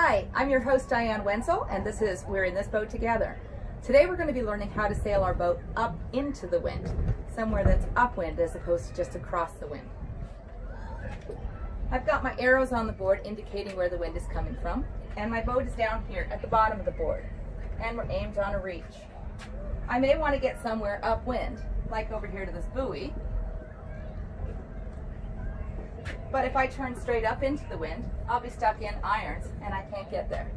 Hi, I'm your host Diane Wenzel, and this is We're in This Boat Together. Today we're going to be learning how to sail our boat up into the wind, somewhere that's upwind as opposed to just across the wind. I've got my arrows on the board indicating where the wind is coming from, and my boat is down here at the bottom of the board, and we're aimed on a reach. I may want to get somewhere upwind, like over here to this buoy, but if I turn straight up into the wind, I'll be stuck in irons and I can't get there.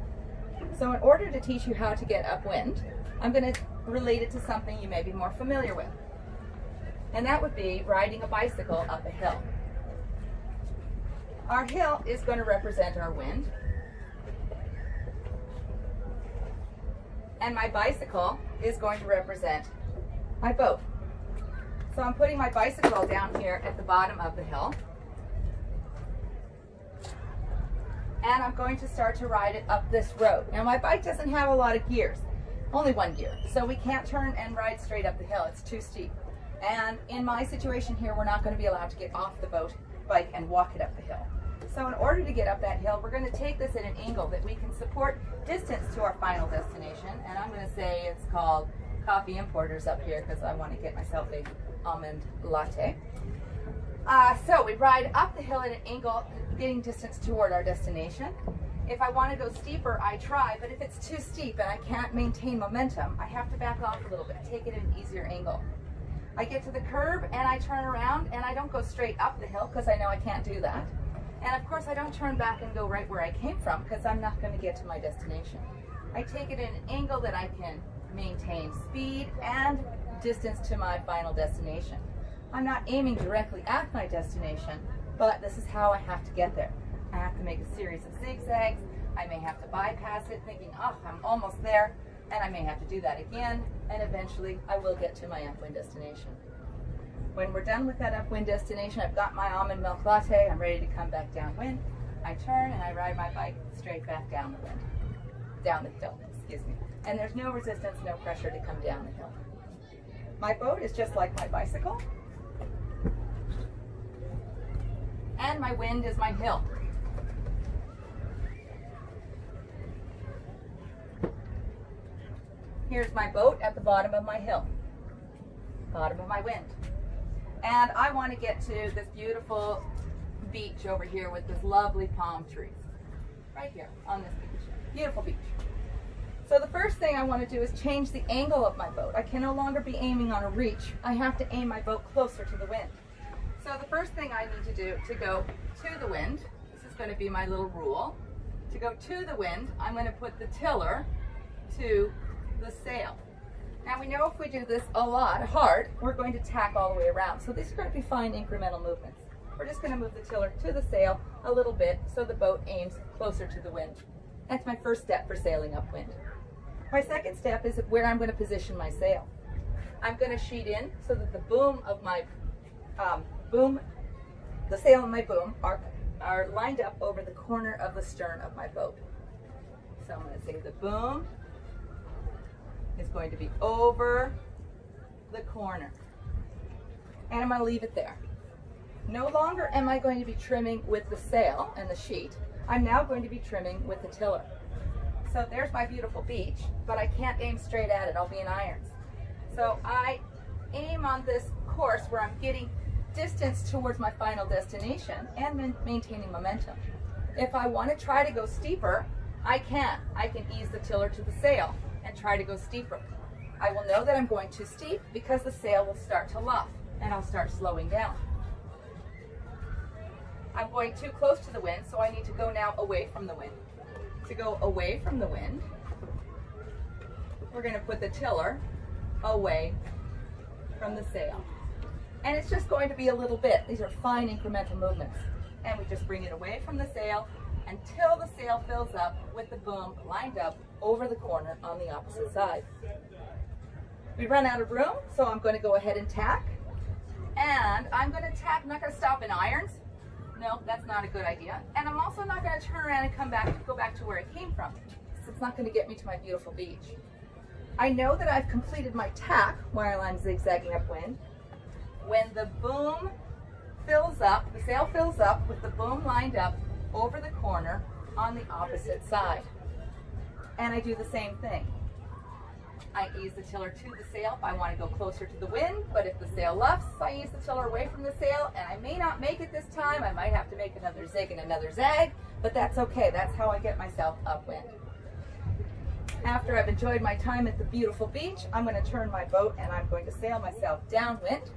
So in order to teach you how to get upwind, I'm going to relate it to something you may be more familiar with. And that would be riding a bicycle up a hill. Our hill is going to represent our wind. And my bicycle is going to represent my boat. So I'm putting my bicycle down here at the bottom of the hill. And I'm going to start to ride it up this road. Now my bike doesn't have a lot of gears, only one gear, so we can't turn and ride straight up the hill, it's too steep. And in my situation here, we're not going to be allowed to get off the bike and walk it up the hill. So in order to get up that hill, we're going to take this at an angle that we can support distance to our final destination, and I'm going to say it's called Coffee Importers up here because I want to get myself a almond latte. So we ride up the hill at an angle, getting distance toward our destination. If I want to go steeper, I try, but if it's too steep and I can't maintain momentum, I have to back off a little bit, take it at an easier angle. I get to the curb and I turn around, and I don't go straight up the hill because I know I can't do that. And of course I don't turn back and go right where I came from because I'm not going to get to my destination. I take it at an angle that I can maintain speed and distance to my final destination. I'm not aiming directly at my destination, but this is how I have to get there. I have to make a series of zigzags. I may have to bypass it thinking, oh, I'm almost there, and I may have to do that again, and eventually I will get to my upwind destination. When we're done with that upwind destination, I've got my almond milk latte, I'm ready to come back downwind. I turn and I ride my bike straight back down the hill, excuse me. And there's no resistance, no pressure to come down the hill. My boat is just like my bicycle, and my wind is my hill. Here's my boat at the bottom of my hill, bottom of my wind. And I want to get to this beautiful beach over here with this lovely palm trees. Right here on this beach. Beautiful beach. So the first thing I want to do is change the angle of my boat. I can no longer be aiming on a reach. I have to aim my boat closer to the wind. So the first thing I need to do to go to the wind, this is going to be my little rule. To go to the wind, I'm going to put the tiller to the sail. Now we know if we do this a lot hard, we're going to tack all the way around. So these are going to be fine incremental movements. We're just going to move the tiller to the sail a little bit so the boat aims closer to the wind. That's my first step for sailing upwind. My second step is where I'm going to position my sail. I'm going to sheet in so that the boom of my the sail and my boom are lined up over the corner of the stern of my boat. So I'm going to say the boom is going to be over the corner. And I'm going to leave it there. No longer am I going to be trimming with the sail and the sheet. I'm now going to be trimming with the tiller. So there's my beautiful beach, but I can't aim straight at it. I'll be in irons. So I aim on this course where I'm getting distance towards my final destination and maintaining momentum. If I want to try to go steeper, I can. I can ease the tiller to the sail and try to go steeper. I will know that I'm going too steep because the sail will start to luff and I'll start slowing down. I'm going too close to the wind, so I need to go now away from the wind. To go away from the wind, we're going to put the tiller away from the sail. And it's just going to be a little bit. These are fine incremental movements. And we just bring it away from the sail until the sail fills up with the boom lined up over the corner on the opposite side. We run out of room, so I'm going to go ahead and tack. And I'm going to tack, I'm not going to stop in irons. No, that's not a good idea. And I'm also not going to turn around and go back to where it came from. So it's not going to get me to my beautiful beach. I know that I've completed my tack while I'm zigzagging upwind. When the boom fills up, the sail fills up with the boom lined up over the corner, on the opposite side. And I do the same thing. I ease the tiller to the sail if I want to go closer to the wind, but if the sail luffs, I ease the tiller away from the sail, and I may not make it this time. I might have to make another zig and another zag, but that's okay. That's how I get myself upwind. After I've enjoyed my time at the beautiful beach, I'm going to turn my boat and I'm going to sail myself downwind.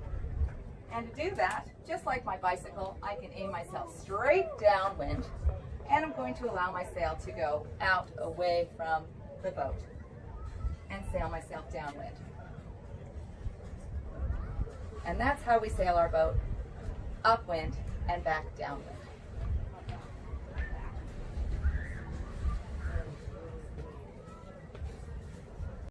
And to do that, just like my bicycle, I can aim myself straight downwind, and I'm going to allow my sail to go out away from the boat and sail myself downwind. And that's how we sail our boat, upwind and back downwind.